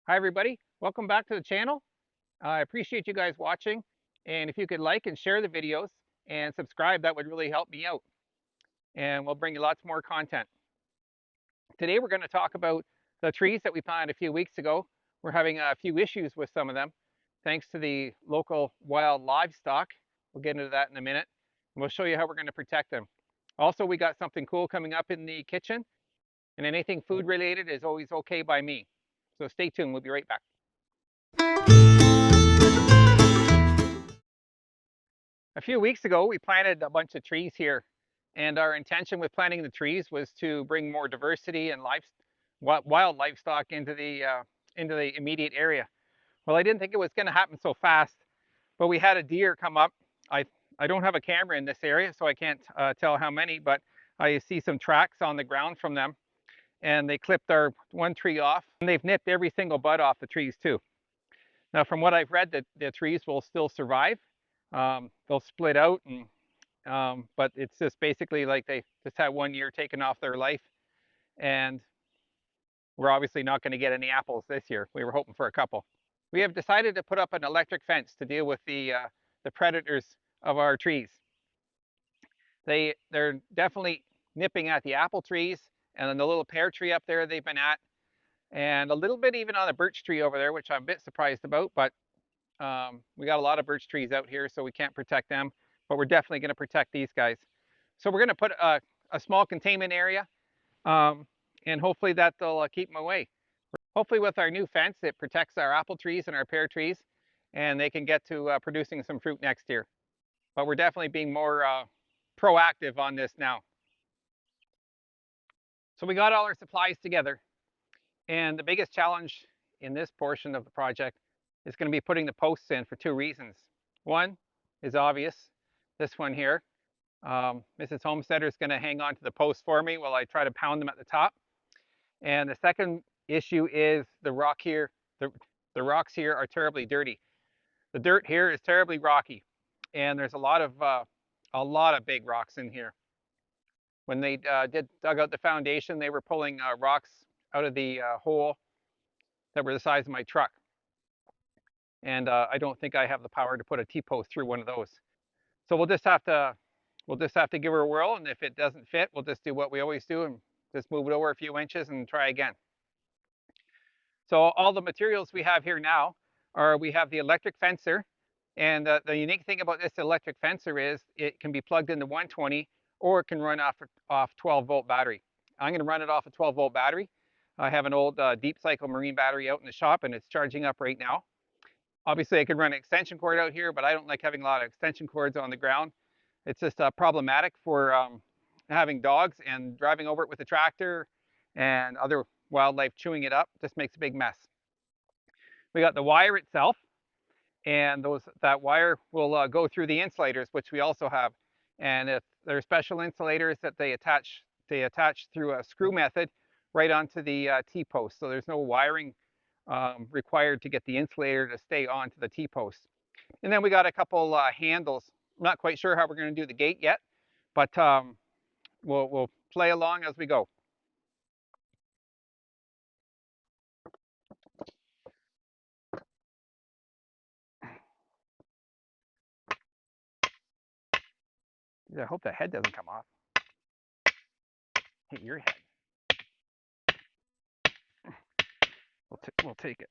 Hi everybody, welcome back to the channel. I appreciate you guys watching, and if you could like and share the videos and subscribe, that would really help me out, and we'll bring you lots more content. Today we're going to talk about the trees that we planted a few weeks ago. We're having a few issues with some of them thanks to the local wild livestock. We'll get into that in a minute, and we'll show you how we're going to protect them. Also, we got something cool coming up in the kitchen, and anything food related is always okay by me. So stay tuned, we'll be right back. A few weeks ago, we planted a bunch of trees here, and our intention with planting the trees was to bring more diversity and wild livestock into the immediate area. Well, I didn't think it was going to happen so fast, but we had a deer come up. I I don't have a camera in this area, so I can't tell how many, but I see some tracks on the ground from them, and they clipped our one tree off, and they've nipped every single bud off the trees too. Now, from what I've read, the trees will still survive. They'll split out, but it's just basically like they just had 1 year taken off their life, and we're obviously not going to get any apples this year. We were hoping for a couple. We have decided to put up an electric fence to deal with the predators of our trees. They're definitely nipping at the apple trees, and then the little pear tree up there they've been at, and a little bit even on the birch tree over there, which I'm a bit surprised about, but we got a lot of birch trees out here, so we can't protect them, but we're definitely going to protect these guys. So we're going to put a small containment area, and hopefully that'll keep them away. Hopefully with our new fence, it protects our apple trees and our pear trees, and they can get to producing some fruit next year. But we're definitely being more proactive on this now. So we got all our supplies together, and the biggest challenge in this portion of the project is going to be putting the posts in for two reasons. One is obvious, this one here. Mrs. Homesteader is going to hang on to the posts for me while I try to pound them at the top. And the second issue is the rock here. The rocks here are terribly dirty. The dirt here is terribly rocky, and there's a lot of big rocks in here. When they dug out the foundation, they were pulling rocks out of the hole that were the size of my truck. And I don't think I have the power to put a T-post through one of those. So we'll just have to give her a whirl, and if it doesn't fit, we'll just do what we always do and just move it over a few inches and try again. So all the materials we have here now are, we have the electric fencer, and the unique thing about this electric fencer is it can be plugged into 120, or it can run off 12-volt battery. I'm going to run it off a 12-volt battery. I have an old deep cycle marine battery out in the shop, and it's charging up right now. Obviously, I could run an extension cord out here, but I don't like having a lot of extension cords on the ground. It's just problematic for having dogs and driving over it with a tractor and other wildlife chewing it up. Just makes a big mess. We got the wire itself, and that wire will go through the insulators, which we also have. And if there are special insulators that they attach through a screw method right onto the T-post. So there's no wiring required to get the insulator to stay onto the T-post. And then we got a couple handles. I'm not quite sure how we're going to do the gate yet, but we'll play along as we go. I hope the head doesn't come off. Hit your head. We'll take it.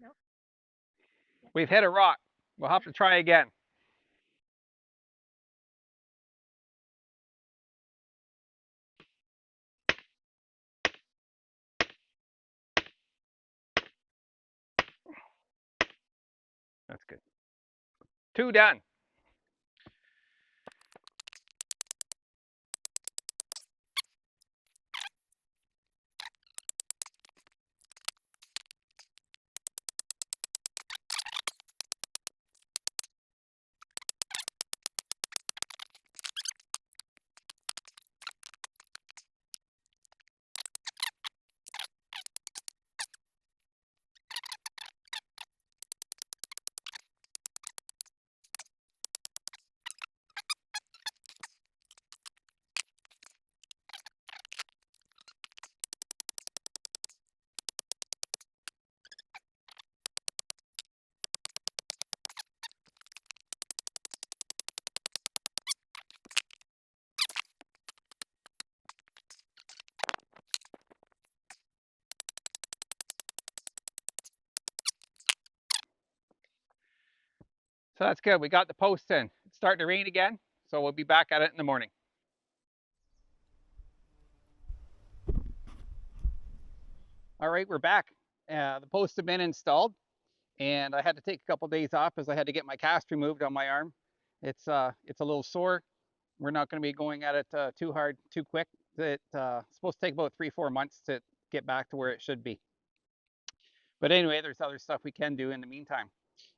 Nope. We've hit a rock. We'll have to try again. That's good. 2 done. So that's good. We got the posts in. It's starting to rain again, so we'll be back at it in the morning. All right, we're back. The posts have been installed, and I had to take a couple days off as I had to get my cast removed on my arm. It's a little sore. We're not going to be going at it too hard, too quick. It's supposed to take about 3-4 months to get back to where it should be. But anyway, there's other stuff we can do in the meantime.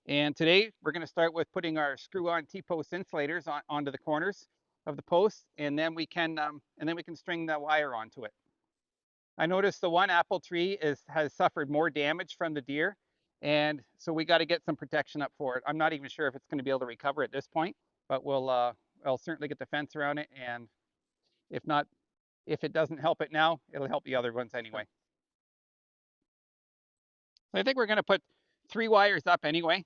And today we're going to start with putting our screw-on T-post insulators onto the corners of the posts, and then we can string the wire onto it. I noticed the one apple tree has suffered more damage from the deer, and so we got to get some protection up for it. I'm not even sure if it's going to be able to recover at this point, but I'll certainly get the fence around it, and if not, if it doesn't help it now, it'll help the other ones anyway. So I think we're going to put 3 wires up anyway,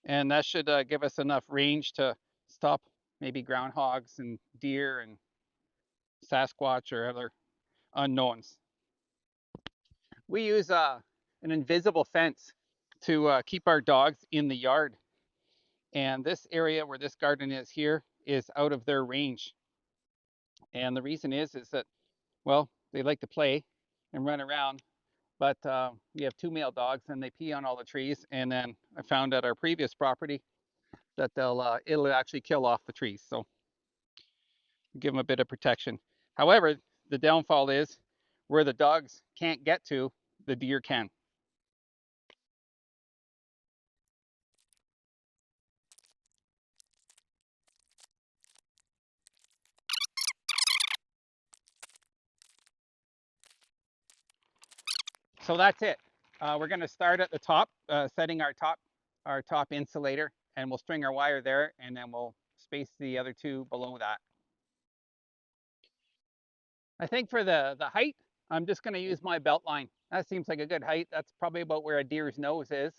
and that should give us enough range to stop maybe groundhogs and deer and Sasquatch or other unknowns. We use an invisible fence to keep our dogs in the yard. And this area where this garden is here is out of their range. And the reason is that, well, they like to play and run around, but we have 2 male dogs and they pee on all the trees. And then I found at our previous property that it'll actually kill off the trees. So give them a bit of protection. However, the downfall is where the dogs can't get to, the deer can. So that's it. We're going to start at the top, setting our top insulator, and we'll string our wire there, and then we'll space the other 2 below that. I think for the height, I'm just going to use my belt line. That seems like a good height. That's probably about where a deer's nose is.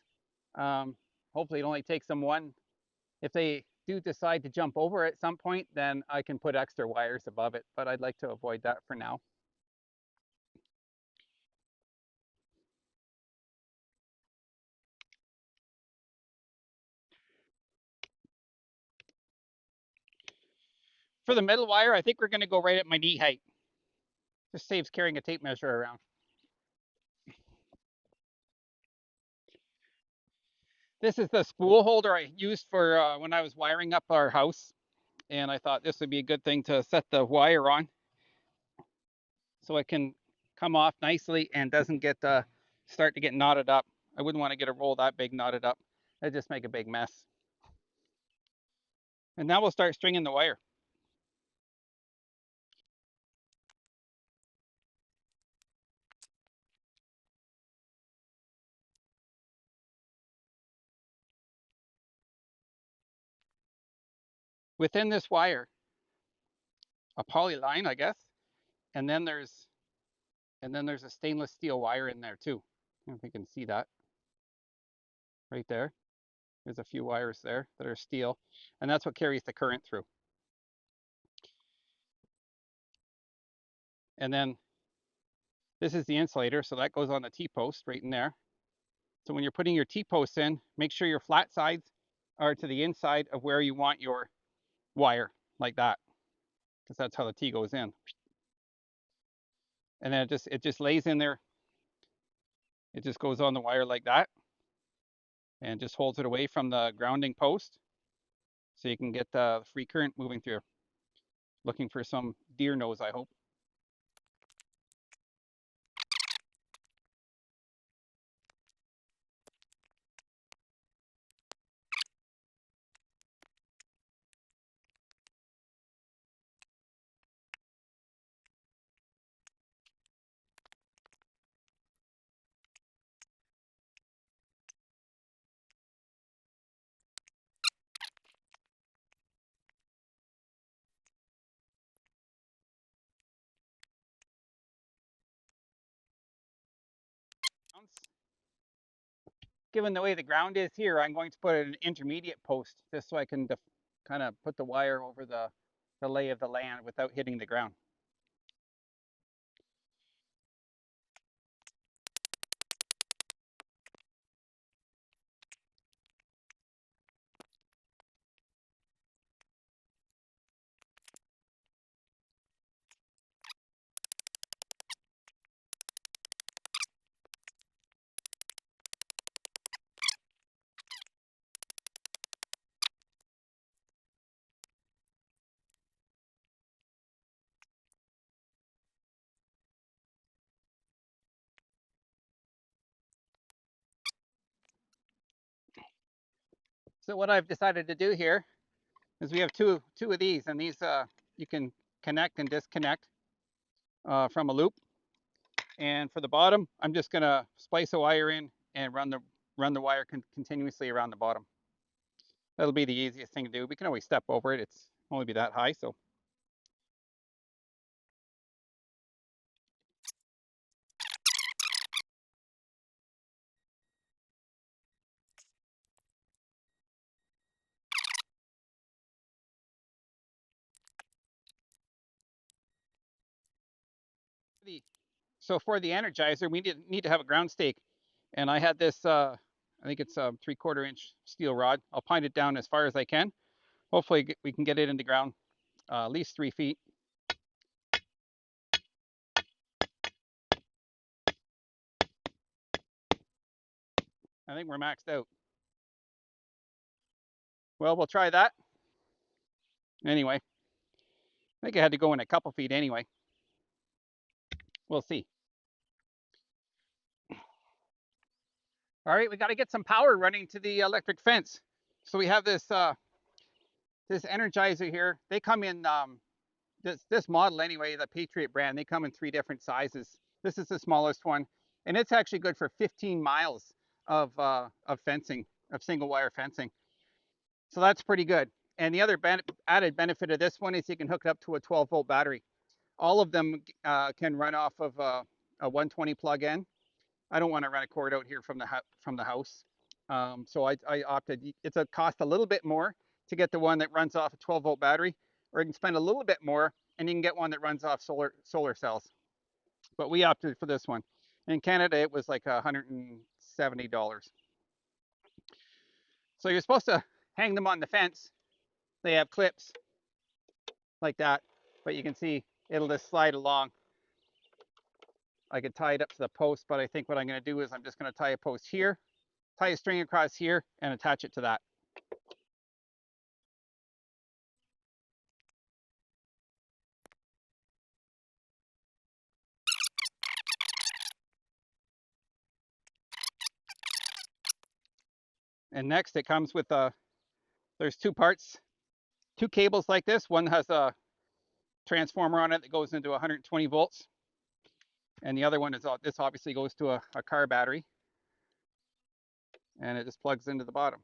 Hopefully it only takes them one. If they do decide to jump over at some point, then I can put extra wires above it, but I'd like to avoid that for now. For the middle wire, I think we're going to go right at my knee height. Just saves carrying a tape measure around. This is the spool holder I used for when I was wiring up our house, and I thought this would be a good thing to set the wire on so it can come off nicely and doesn't get start to get knotted up. I wouldn't want to get a roll that big knotted up. It'd just make a big mess. And now we'll start stringing the wire. Within this wire, a poly line, I guess, and then there's a stainless steel wire in there too. I don't know if you can see that right there. There's a few wires there that are steel, and that's what carries the current through. And then this is the insulator, so that goes on the T-post right in there. So when you're putting your T-posts in, make sure your flat sides are to the inside of where you want your wire, like that, because that's how the T goes in. And then it just lays in there. It just goes on the wire like that, and just holds it away from the grounding post, so you can get the free current moving through. Looking for some deer nose, I hope. Given the way the ground is here, I'm going to put an intermediate post just so I can kind of put the wire over the lay of the land without hitting the ground. So what I've decided to do here is we have two of these, and these you can connect and disconnect from a loop. And for the bottom, I'm just gonna splice a wire in and run the wire continuously around the bottom. That'll be the easiest thing to do. We can always step over it. It's only be that high, so. So for the energizer, we need to have a ground stake. And I had this, I think it's a 3/4 inch steel rod. I'll pine it down as far as I can. Hopefully we can get it in the ground at least 3 feet. I think we're maxed out. Well, we'll try that. Anyway, I think I had to go in a couple feet anyway. We'll see. All right, we got to get some power running to the electric fence. So we have this this energizer here. They come in this model anyway, the Patriot brand. They come in 3 different sizes. This is the smallest one, and it's actually good for 15 miles of fencing, of single wire fencing. So that's pretty good. And the other added benefit of this one is you can hook it up to a 12-volt battery. All of them can run off of a 120 plug-in. I don't want to run a cord out here from the house. So I opted, it's a cost a little bit more to get the one that runs off a 12-volt battery, or you can spend a little bit more and you can get one that runs off solar cells. But we opted for this one. In Canada, it was like $170. So you're supposed to hang them on the fence. They have clips like that, but you can see it'll just slide along. I could tie it up to the post, but I think what I'm going to do is I'm just going to tie a post here, tie a string across here, and attach it to that. And next it comes with there's 2 parts, 2 cables like this. One has a transformer on it that goes into 120 volts. And the other one is, this obviously goes to a car battery. And it just plugs into the bottom.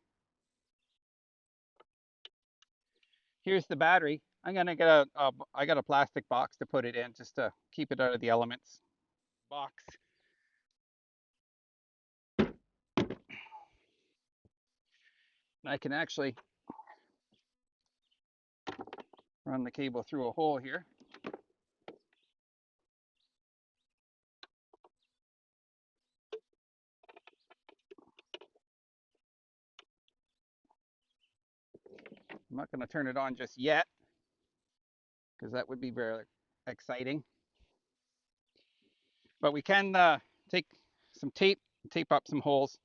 Here's the battery. I'm gonna get I got a plastic box to put it in just to keep it out of the elements. Box. I can actually run the cable through a hole here. I'm not going to turn it on just yet because that would be very exciting. But we can take some tape, tape up some holes.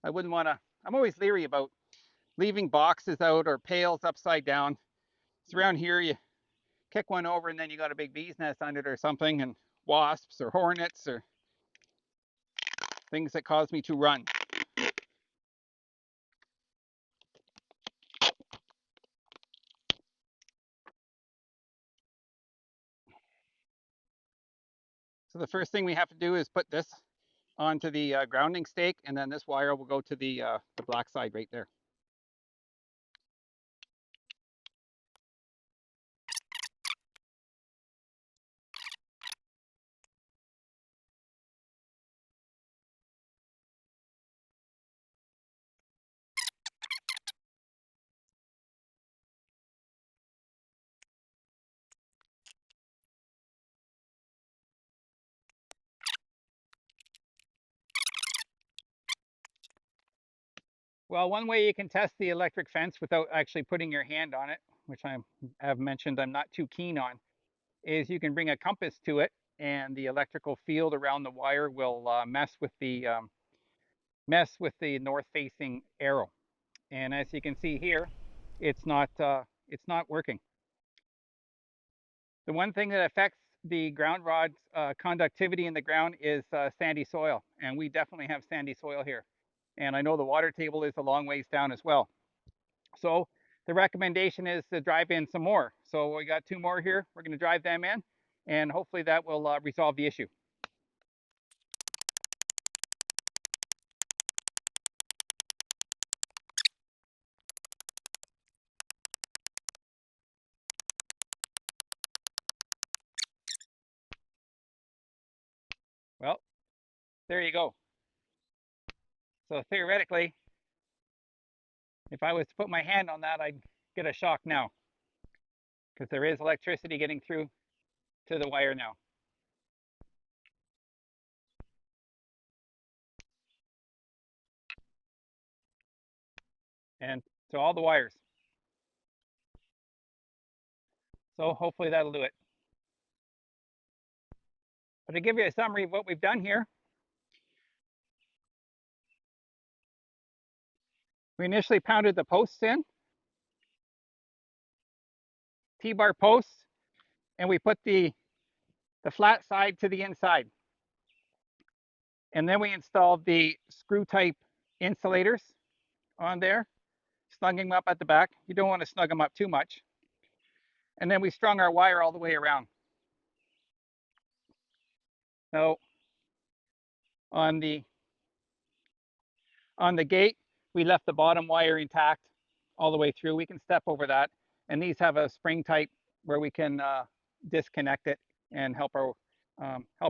I wouldn't want to, I'm always leery about leaving boxes out or pails upside down. It's around here, you kick one over and then you got a big bee's nest under it or something, and wasps or hornets or things that cause me to run. So the first thing we have to do is put this onto the grounding stake, and then this wire will go to the black side right there. Well, one way you can test the electric fence without actually putting your hand on it, which I have mentioned I'm not too keen on, is you can bring a compass to it, and the electrical field around the wire will mess with the north-facing arrow. And as you can see here, it's not working. The one thing that affects the ground rod's conductivity in the ground is sandy soil, and we definitely have sandy soil here. And I know the water table is a long ways down as well. So the recommendation is to drive in some more. So we got 2 more here. We're going to drive them in, and hopefully that will resolve the issue. Well, there you go. So theoretically, if I was to put my hand on that, I'd get a shock now, because there is electricity getting through to the wire now. And to all the wires. So hopefully that'll do it. But to give you a summary of what we've done here, we initially pounded the posts in, T-bar posts, and we put the flat side to the inside. And then we installed the screw type insulators on there, snugging them up at the back. You don't want to snug them up too much. And then we strung our wire all the way around. Now, on the gate, we left the bottom wire intact all the way through. We can step over that. And these have a spring type where we can disconnect it and help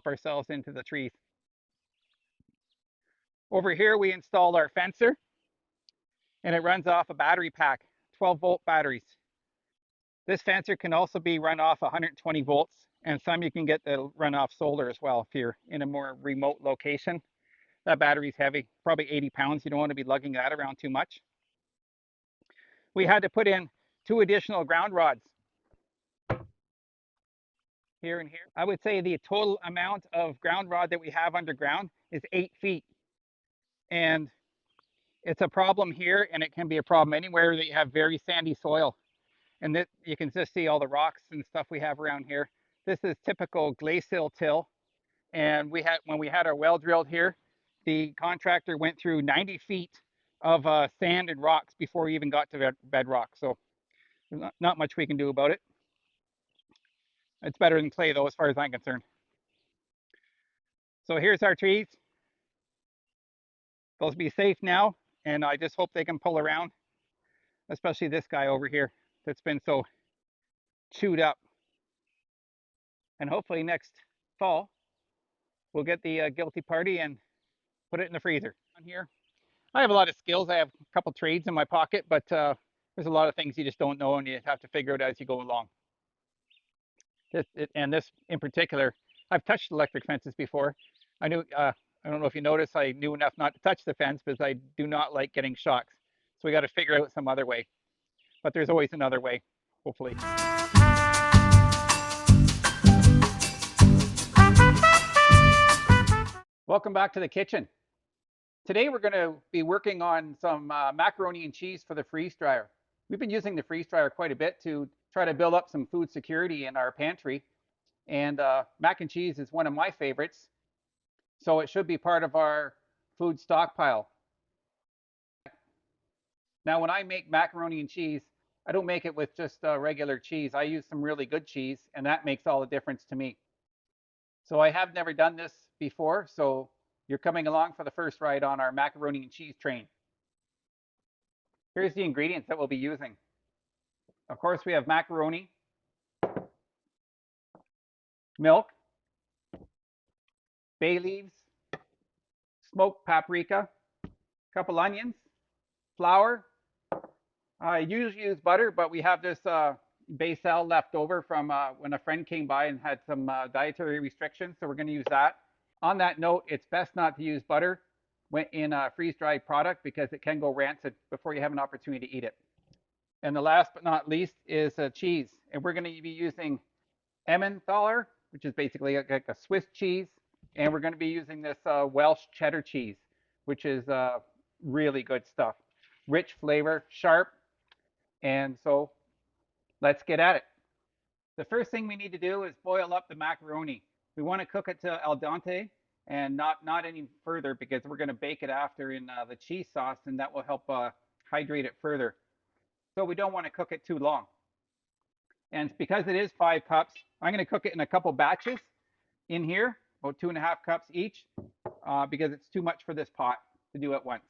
ourselves into the trees. Over here, we installed our fencer, and it runs off a battery pack, 12-volt batteries. This fencer can also be run off 120 volts, and some you can get that run off solar as well if you're in a more remote location. That battery's heavy, probably 80 pounds. You don't want to be lugging that around too much. We had to put in 2 additional ground rods here and here. I would say the total amount of ground rod that we have underground is 8 feet. And it's a problem here, and it can be a problem anywhere that you have very sandy soil. And that you can just see all the rocks and stuff we have around here. This is typical glacial till. And when we had our well drilled here, the contractor went through 90 feet of sand and rocks before we even got to bedrock. So there's not much we can do about it. It's better than clay though, as far as I'm concerned. So here's our trees. They'll be safe now, and I just hope they can pull around, especially this guy over here that's been so chewed up. And hopefully next fall, we'll get the guilty party and put it in the freezer. On here, I have a lot of skills. I have a couple trades in my pocket, but there's a lot of things you just don't know, and you have to figure it out as you go along. And this in particular, I've touched electric fences before. I don't know if you noticed, I knew enough not to touch the fence because I do not like getting shocks. So we got to figure out some other way. But there's always another way, hopefully. Welcome back to the kitchen. Today we're going to be working on some macaroni and cheese for the freeze dryer. We've been using the freeze dryer quite a bit to try to build up some food security in our pantry. And mac and cheese is one of my favorites. So it should be part of our food stockpile. Now, when I make macaroni and cheese, I don't make it with just regular cheese. I use some really good cheese, and that makes all the difference to me. So I have never done this before, so you're coming along for the first ride on our macaroni and cheese train. Here's the ingredients that we'll be using. Of course, we have macaroni, milk, bay leaves, smoked paprika, a couple onions, flour. I usually use butter, but we have this basil left over from when a friend came by and had some dietary restrictions, so we're going to use that. On that note, it's best not to use butter in a freeze-dried product because it can go rancid before you have an opportunity to eat it. And the last but not least is cheese. And we're going to be using Emmentaler, which is basically like a Swiss cheese. And we're going to be using this Welsh cheddar cheese, which is really good stuff. Rich flavor, sharp. And so let's get at it. The first thing we need to do is boil up the macaroni. We want to cook it to al dente and not any further because we're going to bake it after in the cheese sauce, and that will help hydrate it further. So we don't want to cook it too long. And because it is 5 cups, I'm going to cook it in a couple batches in here, about 2.5 cups each, because it's too much for this pot to do at once.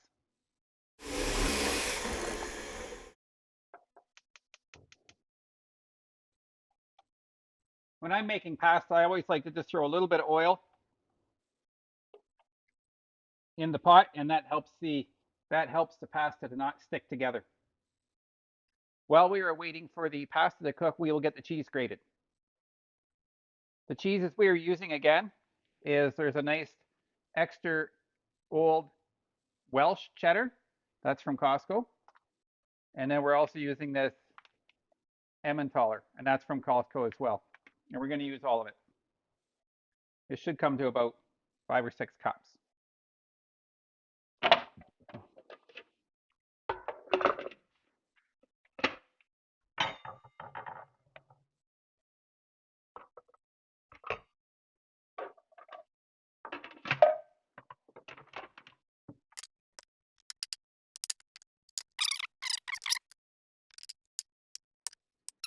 When I'm making pasta, I always like to just throw a little bit of oil in the pot, and that helps the pasta to not stick together. While we are waiting for the pasta to cook, we will get the cheese grated. The cheeses we are using again there's a nice extra old Welsh cheddar. That's from Costco. And then we're also using this Emmentaler, and that's from Costco as well. And we're going to use all of it. It should come to about 5 or 6 cups.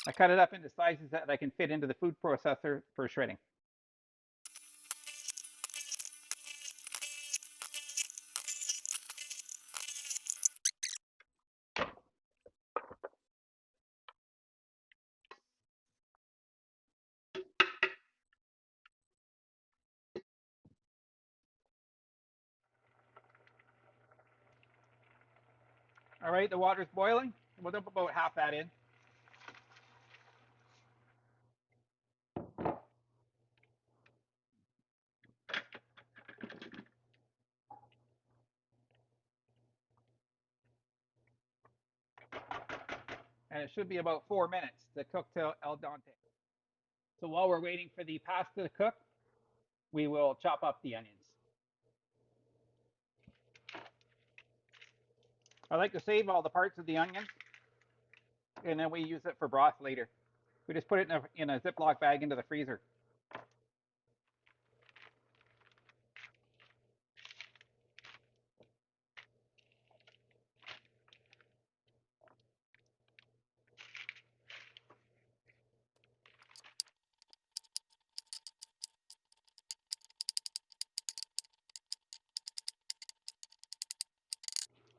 I cut it up into sizes that I can fit into the food processor for shredding. All right, the water's boiling. We'll dump about half that in. And it should be about 4 minutes to cook till al dente. So while we're waiting for the pasta to cook, we will chop up the onions. I like to save all the parts of the onion, and then we use it for broth later. We just put it in a Ziploc bag into the freezer.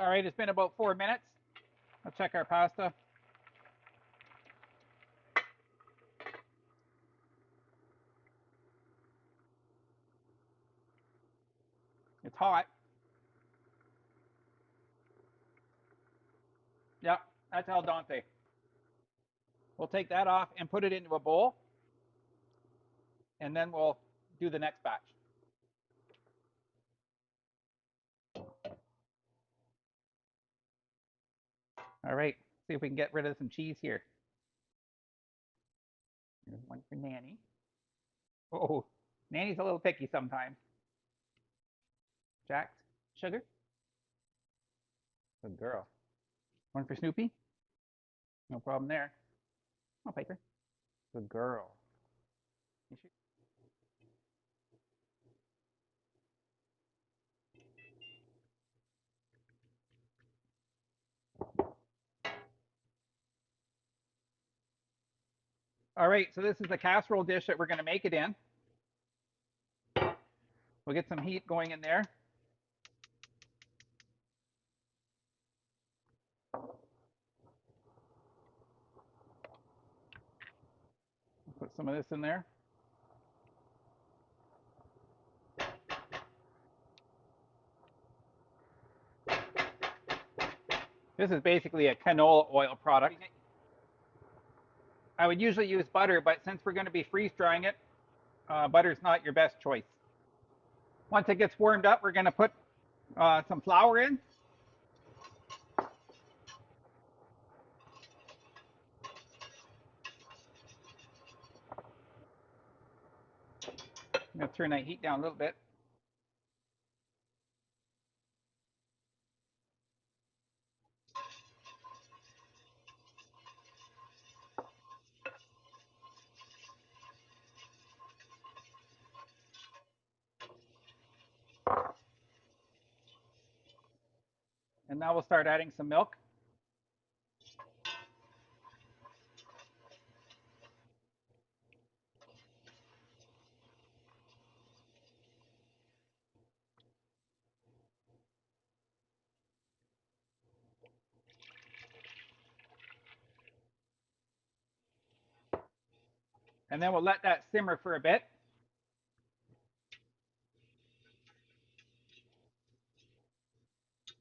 All right, it's been about 4 minutes. I'll check our pasta. It's hot. Yep, that's al dente. We'll take that off and put it into a bowl, and then we'll do the next batch. All right, see if we can get rid of some cheese here. Here's one for Nanny. Oh, Nanny's a little picky sometimes. Jax, sugar. Good girl. One for Snoopy. No problem there. Oh, Piper. Good girl. All right, so this is the casserole dish that we're going to make it in. We'll get some heat going in there. Put some of this in there. This is basically a canola oil product. I would usually use butter, but since we're going to be freeze drying it, butter's not your best choice. Once it gets warmed up, we're going to put some flour in. I'm going to turn that heat down a little bit. And now we'll start adding some milk. And then we'll let that simmer for a bit.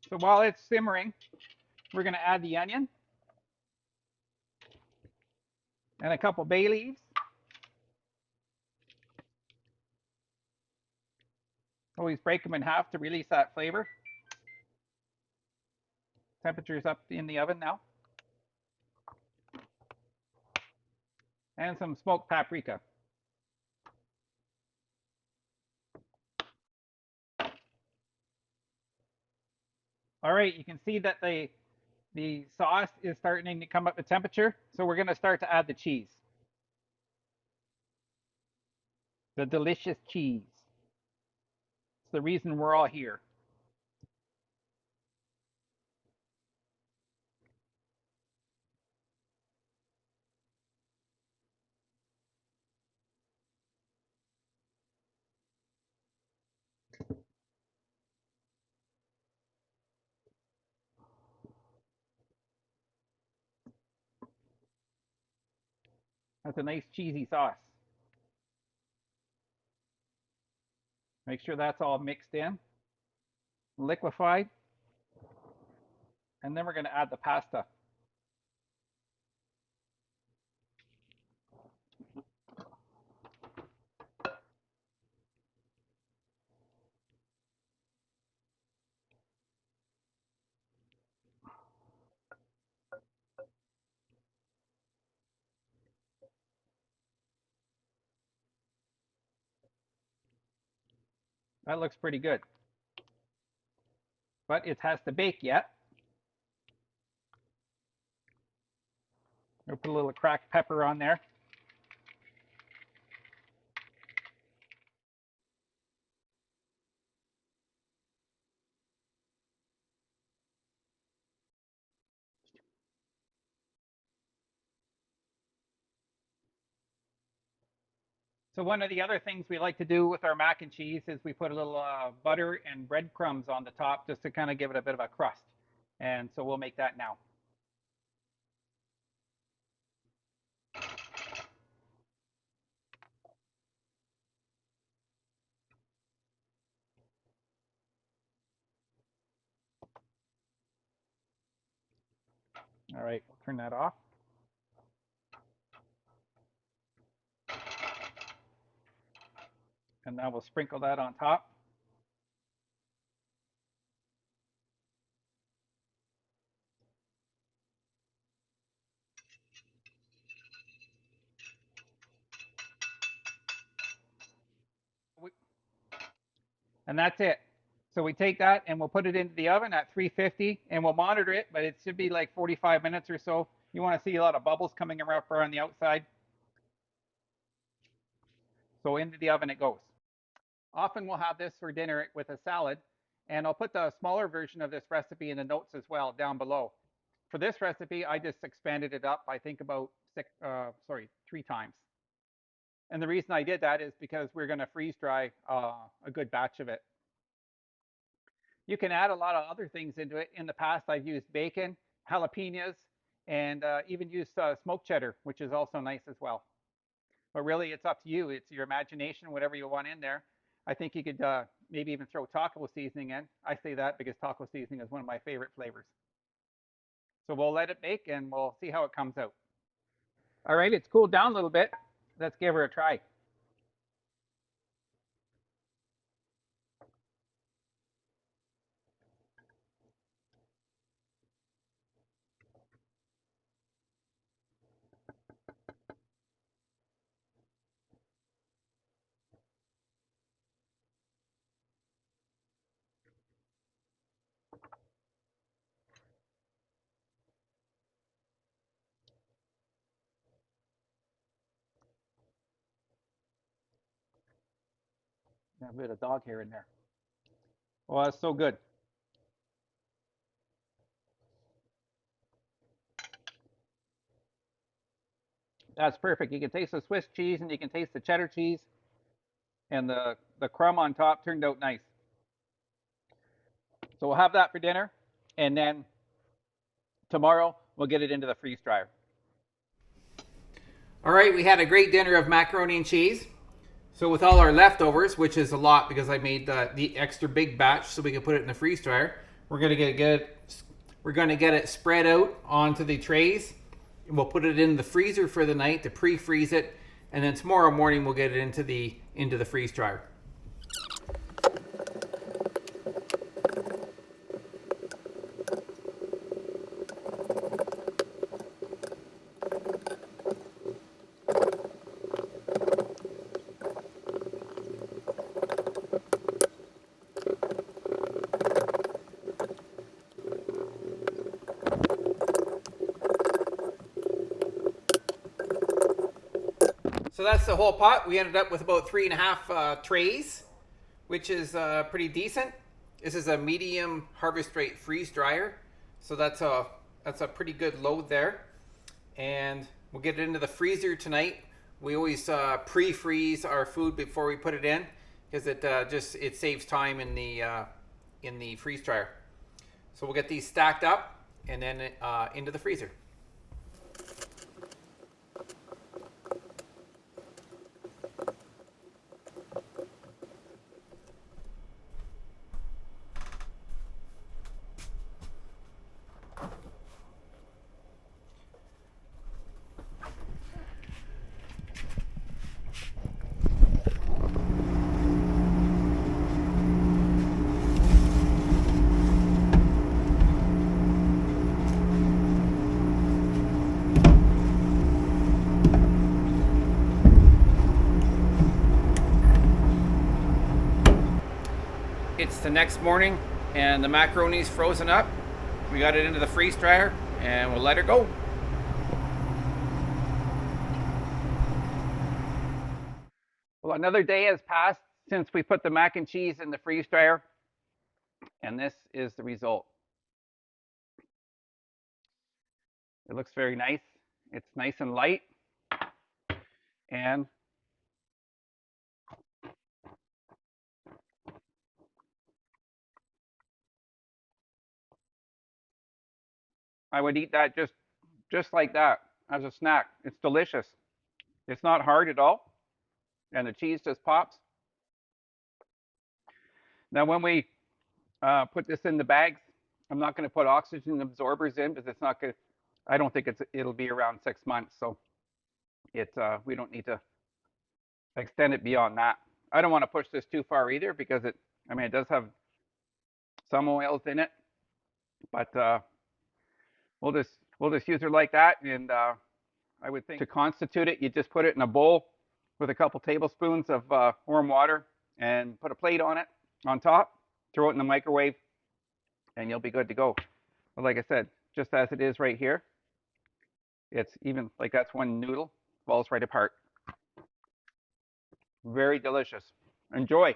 So while it's simmering, we're going to add the onion and a couple bay leaves. Always break them in half to release that flavor. Temperature's up in the oven now. And some smoked paprika. All right, you can see that the sauce is starting to come up to temperature. So we're going to start to add the cheese. The delicious cheese. It's the reason we're all here. That's a nice cheesy sauce. Make sure that's all mixed in, liquefied. And then we're going to add the pasta. That looks pretty good. But it has to bake yet. We'll put a little cracked pepper on there. So one of the other things we like to do with our mac and cheese is we put a little butter and breadcrumbs on the top just to kind of give it a bit of a crust. And so we'll make that now. All right, we'll turn that off. And now we'll sprinkle that on top. And that's it. So we take that and we'll put it into the oven at 350 and we'll monitor it, but it should be like 45 minutes or so. You want to see a lot of bubbles coming around on the outside. So into the oven it goes. Often we'll have this for dinner with a salad, and I'll put the smaller version of this recipe in the notes as well down below. For this recipe, I just expanded it up, I think about 3 times. And the reason I did that is because we're going to freeze dry a good batch of it. You can add a lot of other things into it. In the past, I've used bacon, jalapenos, and even used smoked cheddar, which is also nice as well. But really, it's up to you. It's your imagination, whatever you want in there. I think you could maybe even throw taco seasoning in. I say that because taco seasoning is one of my favorite flavors. So we'll let it bake and we'll see how it comes out. All right, it's cooled down a little bit. Let's give her a try. Got a bit of dog hair in there. Oh, that's so good. That's perfect. You can taste the Swiss cheese and you can taste the cheddar cheese, and the crumb on top turned out nice. So we'll have that for dinner, and then tomorrow we'll get it into the freeze dryer. All right, we had a great dinner of macaroni and cheese. So with all our leftovers, which is a lot because I made the extra big batch so we can put it in the freeze dryer, we're gonna get it spread out onto the trays. And we'll put it in the freezer for the night to pre-freeze it, and then tomorrow morning we'll get it into the freeze dryer. So that's the whole pot. We ended up with about 3.5 trays, which is pretty decent. This is a medium harvest rate freeze dryer, so that's a pretty good load there. And we'll get it into the freezer tonight. We always pre-freeze our food before we put it in because it saves time in the freeze dryer. So we'll get these stacked up and then into the freezer. It's the next morning and the macaroni's frozen up. We got it into the freeze dryer and we'll let her go. Well, another day has passed since we put the mac and cheese in the freeze dryer, and this is the result. It looks very nice. It's nice and light, and I would eat that just like that as a snack. It's delicious. It's not hard at all, and the cheese just pops. Now, when we put this in the bags, I'm not going to put oxygen absorbers in because it's not going. I don't think it'll be around 6 months, so we don't need to extend it beyond that. I don't want to push this too far either because it does have some oils in it, but we'll just use it like that. And I would think to constitute it, you just put it in a bowl with a couple tablespoons of warm water and put a plate on it on top, throw it in the microwave, and you'll be good to go. But like I said, just as it is right here, it's even like that's one noodle falls right apart. Very delicious. Enjoy.